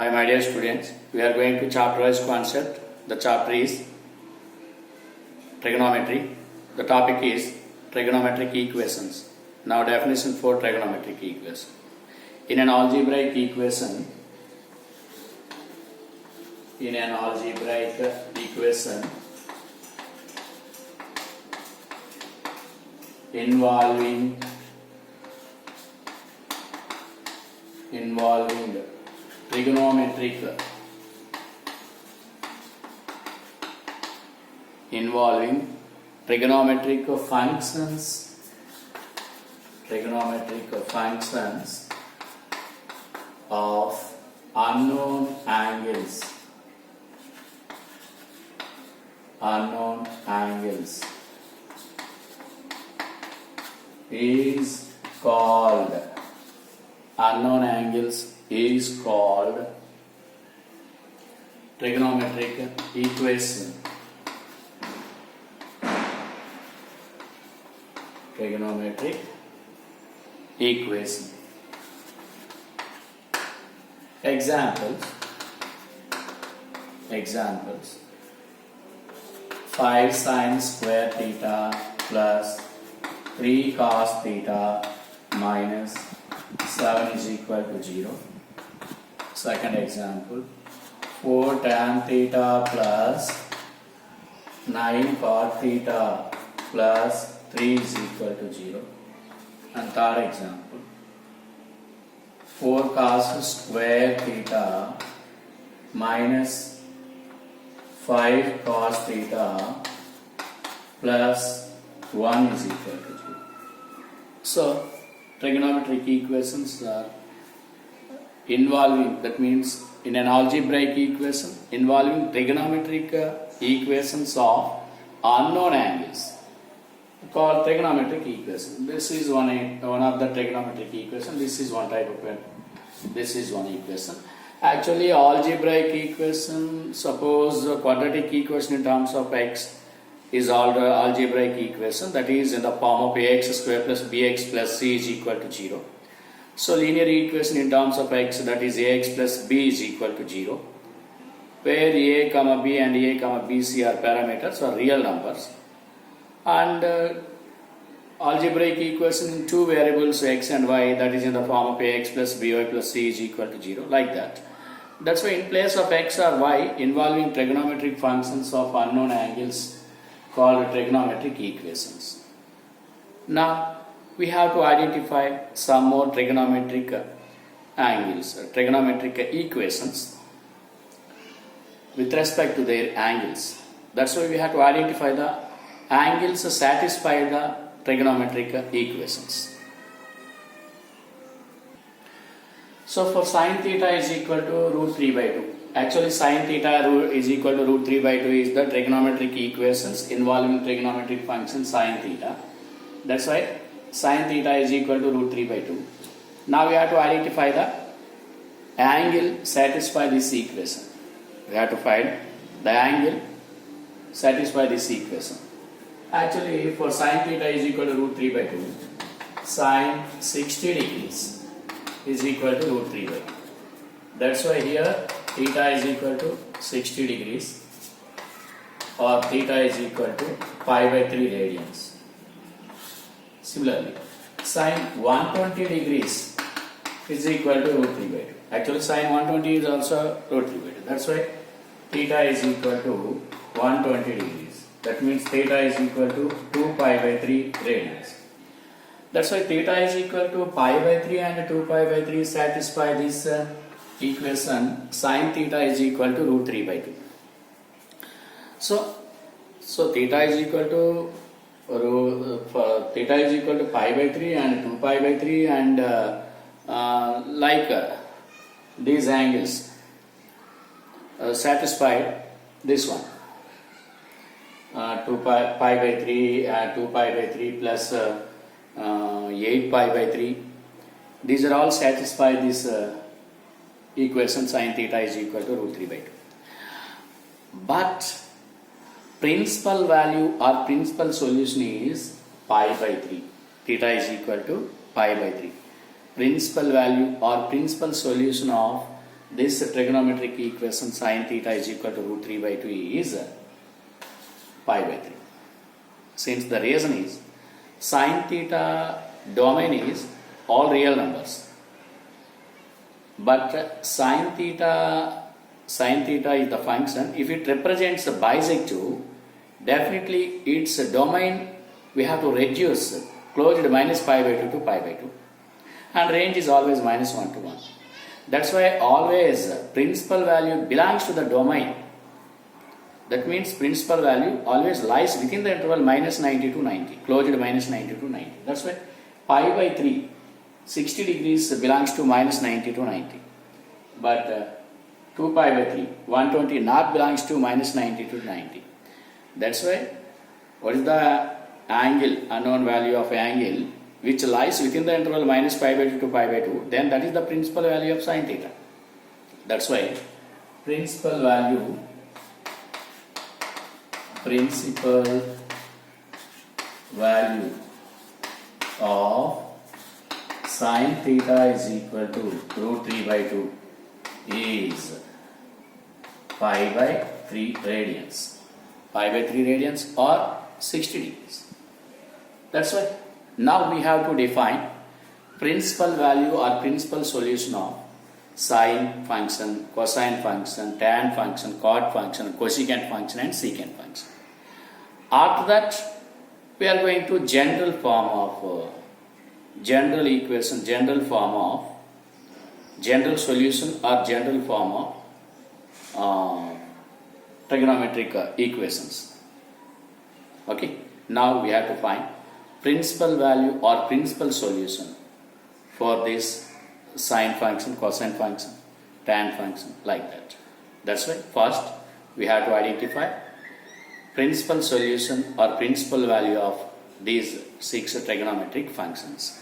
Hi my dear students, we are going to chapterize concept. The chapter is trigonometry. The topic is trigonometric equations. Now definition for trigonometric equation. In an algebraic equation involving trigonometric functions of unknown angles is called trigonometric equation. Examples 5 sin square theta plus 3 cos theta minus 7 is equal to 0. Second example, 4 tan theta plus 9 cot theta plus 3 is equal to 0. And third example, 4 cos square theta minus 5 cos theta plus 1 is equal to 0. So, trigonometric equations are involving, that means in an algebraic equation involving trigonometric equations of unknown angles called trigonometric equation. This is one of the trigonometric equation. This is one type of this is one equation. Actually, algebraic equation, suppose the quadratic equation in terms of x is algebraic equation, that is in the form of ax square plus bx plus c is equal to 0. So linear equation in terms of x, that is ax plus b is equal to 0, where a comma b and a comma bc are parameters or real numbers, and algebraic equation in two variables x and y, that is in the form of ax plus by plus c is equal to 0, like that. That's why in place of x or y involving trigonometric functions of unknown angles called trigonometric equations. Now we have to identify some more trigonometric equations with respect to their angles. That's why we have to identify the angles satisfy the trigonometric equations. So for sin theta is equal to root 3 by 2. Actually sin theta is equal to root 3 by 2 is the trigonometric equations involving trigonometric function sin theta. That's why sin theta is equal to root 3 by 2. Now we have to identify the angle satisfy this equation. We have to find the angle satisfy this equation. Actually, for sin theta is equal to root 3 by 2, sin 60 degrees is equal to root 3 by 2. That's why here theta is equal to 60 degrees or theta is equal to pi by 3 radians. Similarly, sin 120 degrees is equal to root 3 by 2. Actually, sin 120 is also root 3 by 2. That's why theta is equal to 120 degrees. That means theta is equal to 2 pi by 3 radians. That's why theta is equal to pi by 3 and 2 pi by 3 satisfy this equation sin theta is equal to root 3 by 2. So theta is equal to pi by 3 and 2 pi by 3 and these angles satisfy this one. 2 pi by 3 and 2 pi by 3 plus 8 pi by 3. These are all satisfy this equation sin theta is equal to root 3 by 2. But principal value or principal solution is pi by 3. Theta is equal to pi by 3. Principal value or principal solution of this trigonometric equation sin theta is equal to root 3 by 2 is pi by 3. Since the reason is sin theta domain is all real numbers, but sin theta is the function. If it represents a bisective, definitely its domain we have to reduce closed minus pi by 2 to pi by 2, and range is always minus 1 to 1. That's why always principal value belongs to the domain. That means principal value always lies within the interval minus 90 to 90, closed minus 90 to 90. That's why pi by 3, 60 degrees belongs to minus 90 to 90. But 2 pi by 3, 120 not belongs to minus 90 to 90. That's why what is the angle, unknown value of angle, which lies within the interval minus pi by 2 to pi by 2, then that is the principal value of sin theta. That's why principal value of sin theta is equal to root 3 by 2 is pi by 3 radians. Pi by 3 radians or 60 degrees. That's why now we have to define principal value or principal solution of sine function, cosine function, tan function, cot function, cosecant function and secant function. After that, we are going to general form of general equation, general form of general solution or general form of trigonometric equations. Okay, now we have to find principal value or principal solution for this sine function, cosine function, tan function, like that. That's why first we have to identify principal solution or principal value of these 6 trigonometric functions.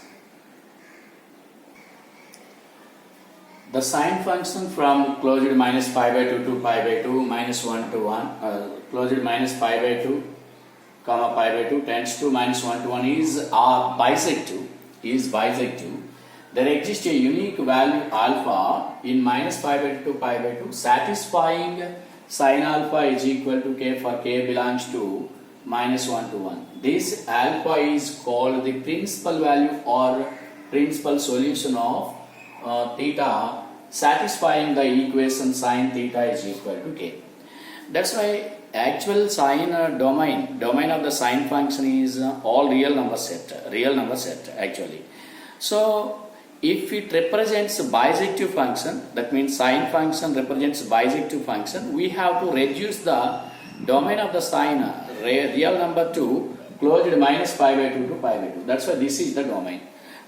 The sine function from closed minus pi by 2 to pi by 2 minus 1 to 1, closed minus pi by 2 comma pi by 2 tends to minus 1 to 1 is bisective. There exists a unique value alpha in minus pi by 2 to pi by 2 satisfying sin alpha is equal to k for k belongs to minus 1 to 1. This alpha is called the principal value or principal solution of theta satisfying the equation sin theta is equal to k. That's why actual sine domain of the sine function is all real number set actually. So if it represents bisective function, that means sine function represents bisective function, we have to reduce the domain of the sine real number to closed minus pi by 2 to pi by 2. That's why this is the domain,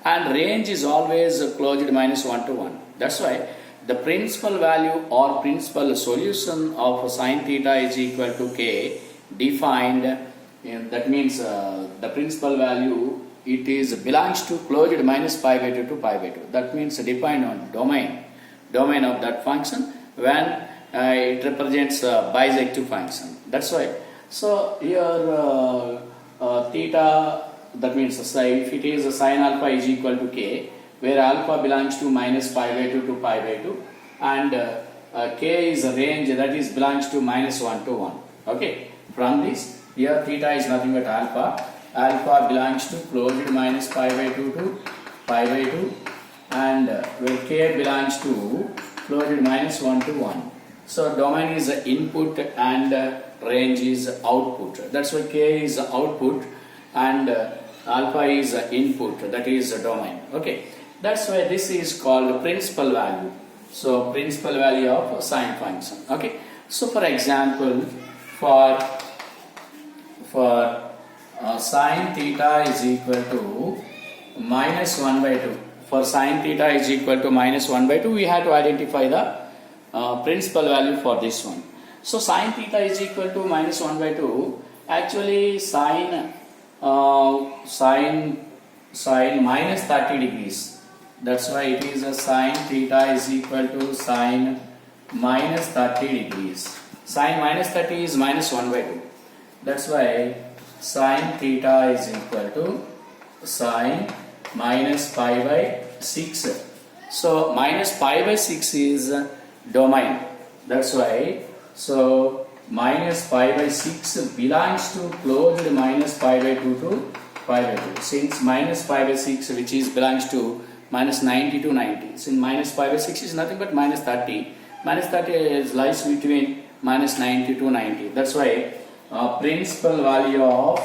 and range is always closed minus 1 to 1. That's why the principal value or principal solution of sin theta is equal to k defined, that means the principal value it is belongs to closed minus pi by 2 to pi by 2. That means defined on domain of that function when it represents a bisective function. That's why. So here theta, that means if it is sin alpha is equal to k, where alpha belongs to minus pi by 2 to pi by 2 and k is a range that is belongs to minus 1 to 1. Okay, from this here theta is nothing but alpha belongs to closed minus pi by 2 to pi by 2 and where k belongs to closed minus 1 to 1. So domain is input and range is output. That's why k is output and alpha is input, that is domain. Okay, that's why this is called principal value. So principal value of sine function. Okay, so for example, for sine theta is equal to minus 1 by 2. For sine theta is equal to minus 1 by 2, we have to identify the principal value for this one. So sine theta is equal to minus 1 by 2. Actually sine minus 30 degrees. That's why it is a sine theta is equal to sine minus 30 degrees. Sine minus 30 is minus 1 by 2. That's why sine theta is equal to sine minus pi by 6. So minus pi by 6 is domain. That's why, so minus pi by 6 belongs to closed minus pi by 2 to pi by 2. Since minus pi by 6 which is belongs to minus 90 to 90. Since minus pi by 6 is nothing but minus 30. Minus 30 is lies between minus 90 to 90. That's why principal value of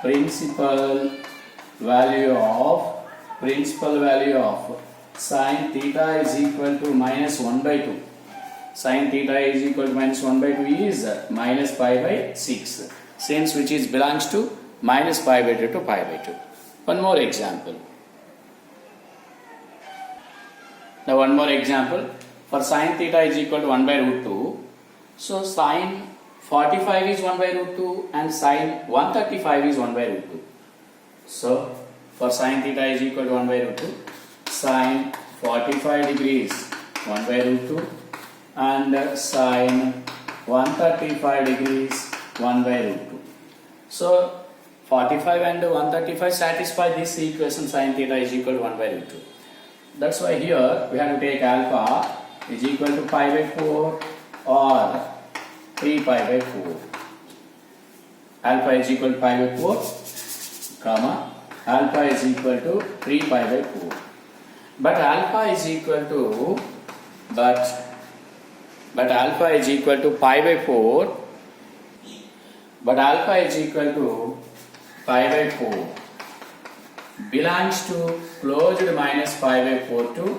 sin theta is equal to minus 1 by 2. Sin theta is equal to minus 1 by 2 is minus pi by 6. Since which is belongs to minus pi by 2 to pi by 2. One more example. Now one more example. For sin theta is equal to 1 by root 2. So sin 45 is 1 by root 2 and sin 135 is 1 by root 2. So for sin theta is equal to 1 by root 2. Sin 45 degrees 1 by root 2 and sin 135 degrees 1 by root 2. So 45 and 135 satisfy this equation sin theta is equal to 1 by root 2. That's why here we have to take alpha is equal to pi by 4 or 3 pi by 4. Alpha is equal to pi by 4, comma, alpha is equal to 3 pi by 4. But alpha is equal to, but alpha is equal to pi by 4, but alpha is equal to pi by 4 belongs to closed minus pi by 4 to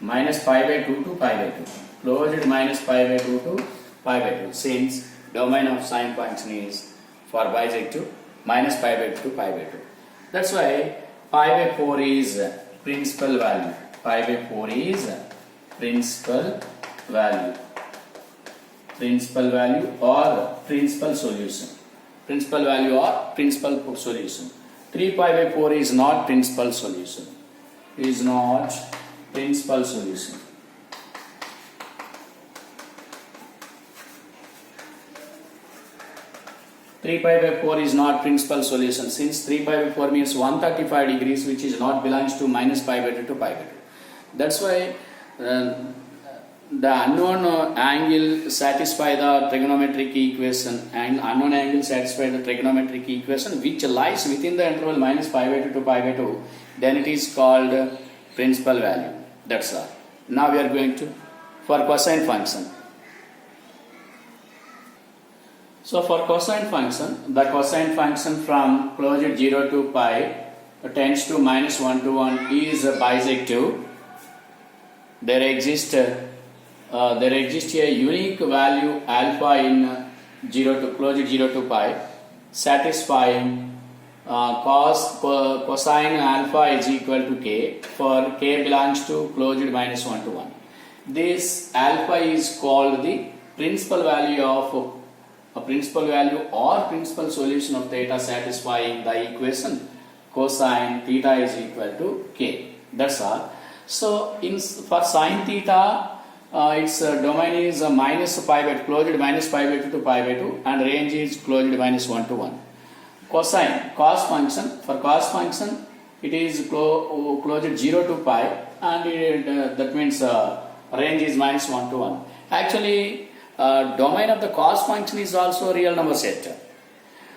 minus pi by 2 to pi by 2. Closed minus pi by 2 to pi by 2. Since domain of sine function is for bisective minus pi by 2 to pi by 2. That's why pi by 4 is principal value. Pi by 4 is principal value. Principal value or principal solution. Principal value or principal solution. 3 pi by 4 is not principal solution. Is not principal solution. Three pi by 4 is not principal solution. Since 3 pi by 4 means 135 degrees, which is not belongs to minus pi by 2 to pi by 2. That's why the unknown angle satisfy the trigonometric equation, and unknown angle satisfy the trigonometric equation which lies within the interval minus pi by 2 to pi by 2. Then it is called principal value. That's all. Now we are going to for cosine function. So for cosine function, the cosine function from closure 0 to pi tends to minus 1 to 1 is bisective. There exists a unique value alpha in 0 to closure 0 to pi satisfying cosine alpha is equal to k for k belongs to closed minus 1 to 1. This alpha is called the principal value of a principal value or principal solution of theta satisfying the equation cosine theta is equal to k. That's all. So for sine theta its domain is minus pi by closed minus pi by 2 to pi by 2 and range is closed minus 1 to 1. Cosine cos function, for cos function it is closed 0 to pi and that means range is minus 1 to 1. Actually domain of the cos function is also real number set.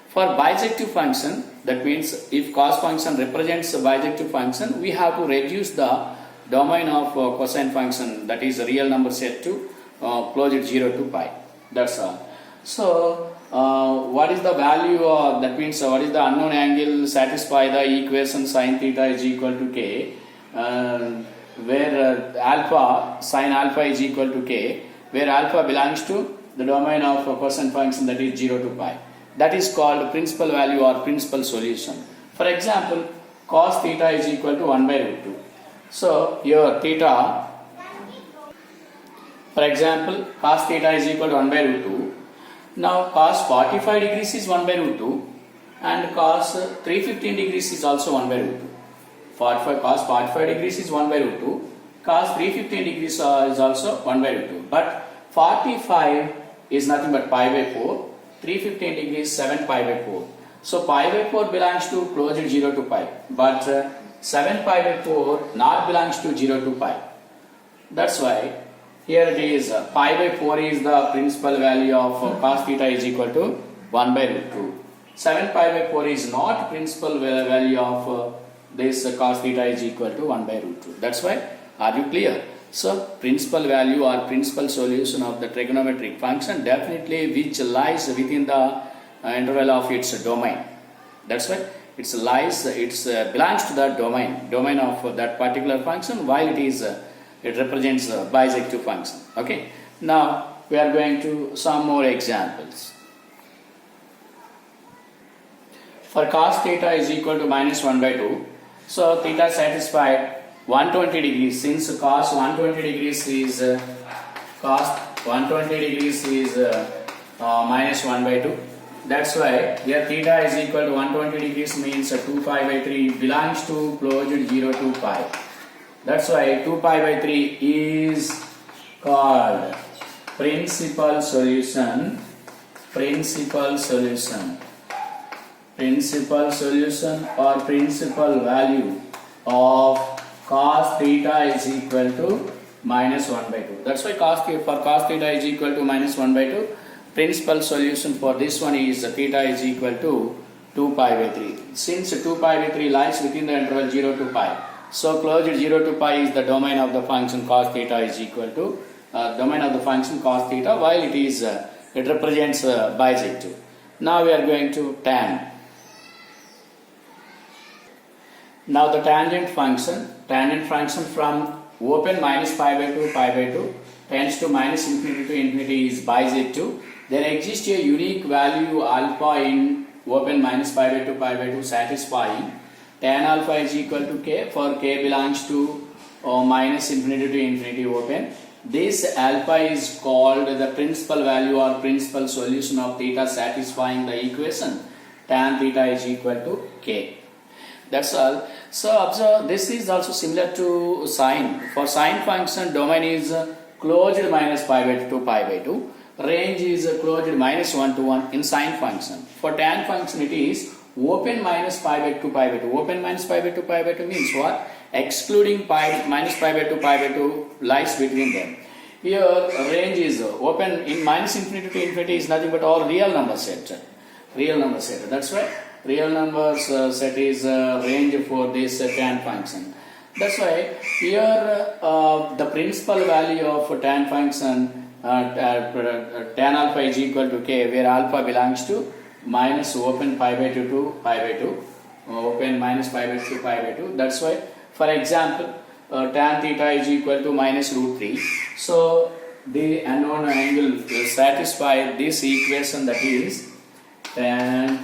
For bijective function, that means if cos function represents a bijective function, we have to reduce the domain of cosine function, that is a real number set, to closed 0 to pi. That's all. So what is the value that means what is the unknown angle satisfy the equation sin theta is equal to k, where alpha sin alpha is equal to k, where alpha belongs to the domain of cosine function, that is 0 to pi. That is called principal value or principal solution. For example, cos theta is equal to 1 by root 2. So here theta, for example, cos theta is equal to 1 by root 2. Now cos 45 degrees is 1 by root 2 and cos 315 degrees is also 1 by root 2. Cos 45 degrees is 1 by root 2. Cos 315 degrees is also 1 by root 2. But 45 is nothing but pi by 4. 315 degrees 7 pi by 4. So pi by 4 belongs to closure 0 to pi. But 7 pi by 4 not belongs to 0 to pi. That's why Here it is pi by 4 is the principal value of cos theta is equal to 1 by root 2. 7 pi by 4 is not principal value of this cos theta is equal to 1 by root 2. That's why, are you clear? So principal value or principal solution of the trigonometric function definitely which lies within the interval of its domain. That's why it belongs to the domain of that particular function, while it represents a bisective function. Okay. Now we are going to some more examples. For cos theta is equal to minus 1 by 2. So theta satisfied 120 degrees. Since cos 120 degrees is minus 1 by 2. That's why here theta is equal to 120 degrees means 2 pi by 3 belongs to closed 0 to pi. That's why 2 pi by 3 is called principal solution or principal value of cos theta is equal to minus 1 by 2. That's why for cos theta is equal to minus 1 by 2. Principal solution for this one is theta is equal to 2 pi by 3. Since 2 pi by 3 lies within the interval 0 to pi, so closed 0 to pi is the domain of the function cos theta is equal to domain of the function cos theta, while it represents bisective. Now we are going to tan. Now the tangent function from open minus pi by 2 tends to minus infinity to infinity is bisective. There exists a unique value alpha in open minus pi by 2 satisfying tan alpha is equal to k for k belongs to minus infinity to infinity open. This alpha is called the principal value or principal solution of theta satisfying the equation tan theta is equal to k. That's all. So observe, this is also similar to sine. For sine function, domain is closed minus pi by 2. Range is closed minus 1 to 1 in sine function. For tan function, it is open minus pi by 2. Open minus pi by 2 means what? Excluding minus pi by 2 lies between them. Here range is open in minus infinity to infinity is nothing but all real number set. That's why real numbers set is range for this tan function. That's why here the principal value of tan function tan alpha is equal to k, where alpha belongs to minus open pi by 2 to pi by 2, open minus pi by 2 pi by 2. That's why, for example, tan theta is equal to minus root 3. So the unknown angle will satisfy this equation, that is tan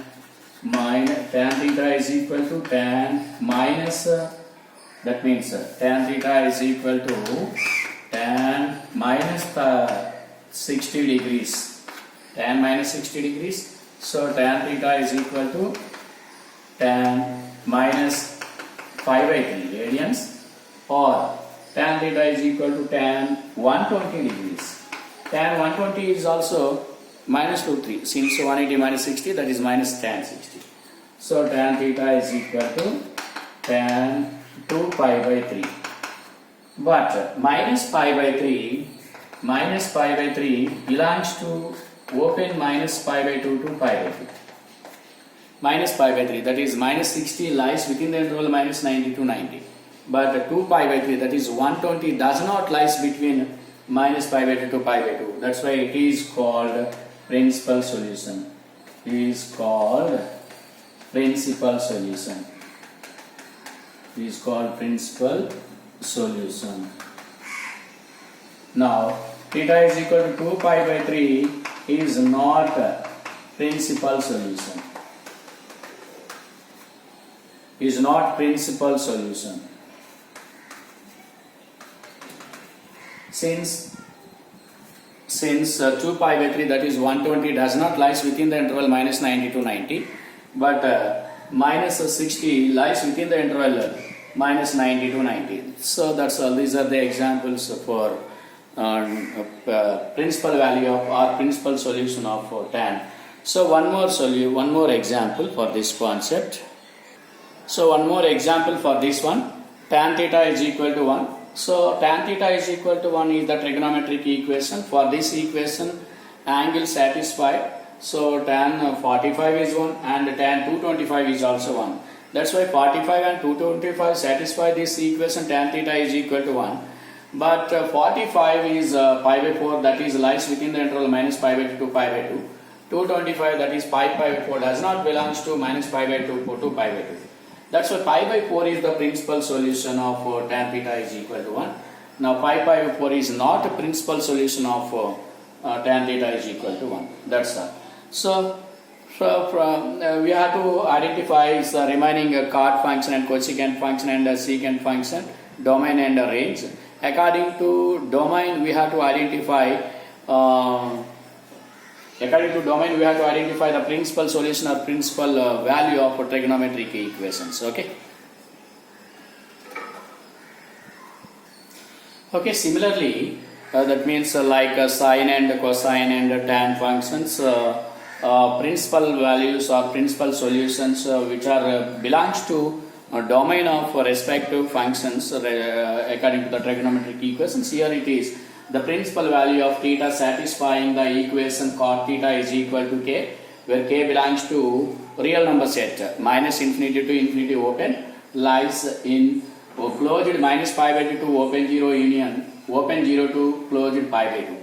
theta is equal to tan minus that means tan theta is equal to tan minus 60 degrees. Tan minus 60 degrees. So tan theta is equal to tan minus 5 by 3 radians, or tan theta is equal to tan 120 degrees. Tan 120 is also minus root 3. Since 180 minus 60, that is minus tan 60. So tan theta is equal to tan 2 pi by 3. But minus pi by 3 belongs to open minus pi by 2 to pi by 2. Minus pi by 3, that is minus 60 lies within the interval minus 90 to 90. But 2 pi by 3, that is 120, does not lies between minus pi by 2 to pi by 2. That's why it is called principal solution. It is called principal solution. It is called principal solution. Now, theta is equal to 2 pi by 3 is not a principal solution. Is not principal solution. Since 2 pi by 3, that is 120, does not lies within the interval minus 90 to 90, but minus 60 lies within the interval minus 90 to 90. So that's all. These are the examples for principal value of or principal solution of tan. So one more example for this concept. So one more example for this one. Tan theta is equal to 1. So tan theta is equal to 1 is the trigonometric equation. For this equation, angle satisfied. So tan 45 is 1 and tan 225 is also 1. That's why 45 and 225 satisfy this equation, tan theta is equal to 1. But 45 is pi by 4, that is lies within the interval minus pi by 2 to pi by 2. 225, that is pi by 4, does not belongs to minus pi by 2 to pi by 2. That's why pi by 4 is the principal solution of tan theta is equal to 1. Now pi by 4 is not a principal solution of tan theta is equal to 1. That's all. So we have to identify the remaining cot function and cosecant function and secant function, domain and range. According to domain, we have to identify the principal solution or principal value of trigonometric equations. Okay, similarly, that means like sine and cosine and tan functions, principal values or principal solutions which are belongs to domain of respective functions according to the trigonometric equations. Here it is the principal value of theta satisfying the equation cot theta is equal to k, where k belongs to real number set minus infinity to infinity open, lies in closed minus pi by 2 to open 0 union open 0 to closed pi by 2.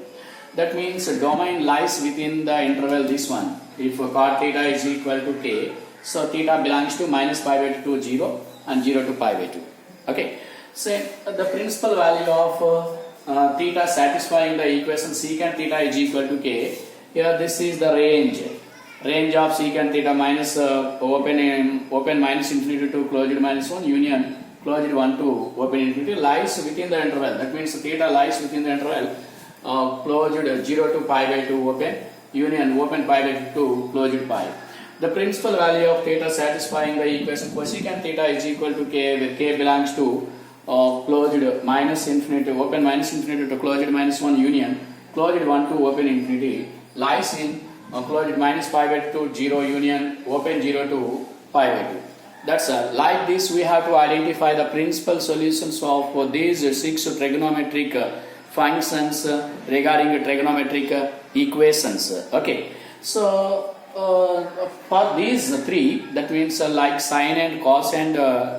That means domain lies within the interval this one. If cot theta is equal to k, so theta belongs to minus pi by 2 to 0 and 0 to pi by 2. Okay, so the principal value of theta satisfying the equation secant theta is equal to k. Here this is the range of secant theta minus open minus infinity to closed minus 1 union closed 1 to open infinity lies within the interval. That means theta lies within the interval closed 0 to pi by 2 open union open pi by 2 to closed pi. The principal value of theta satisfying the equation cosecant theta is equal to k, where k belongs to closed minus infinity open minus infinity to closed minus 1 union closed 1 to open infinity lies in closed minus pi by 2 0 union open 0 to pi by 2. That's like this we have to identify the principal solutions of these 6 trigonometric functions regarding trigonometric equations. Okay, so for these 3, that means like sine and cos and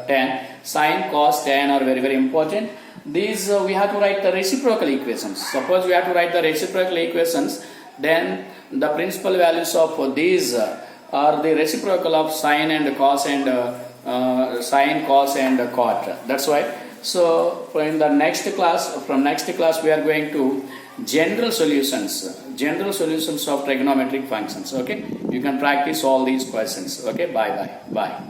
tan. Sine, cos, tan are very important. These we have to write the reciprocal equations. Suppose we have to write the reciprocal equations, then the principal values of these are the reciprocal of sine and cos and sine, cos and cot. That's why. So in the next class, we are going to general solutions of trigonometric functions. Okay, you can practice all these questions. Okay, bye bye.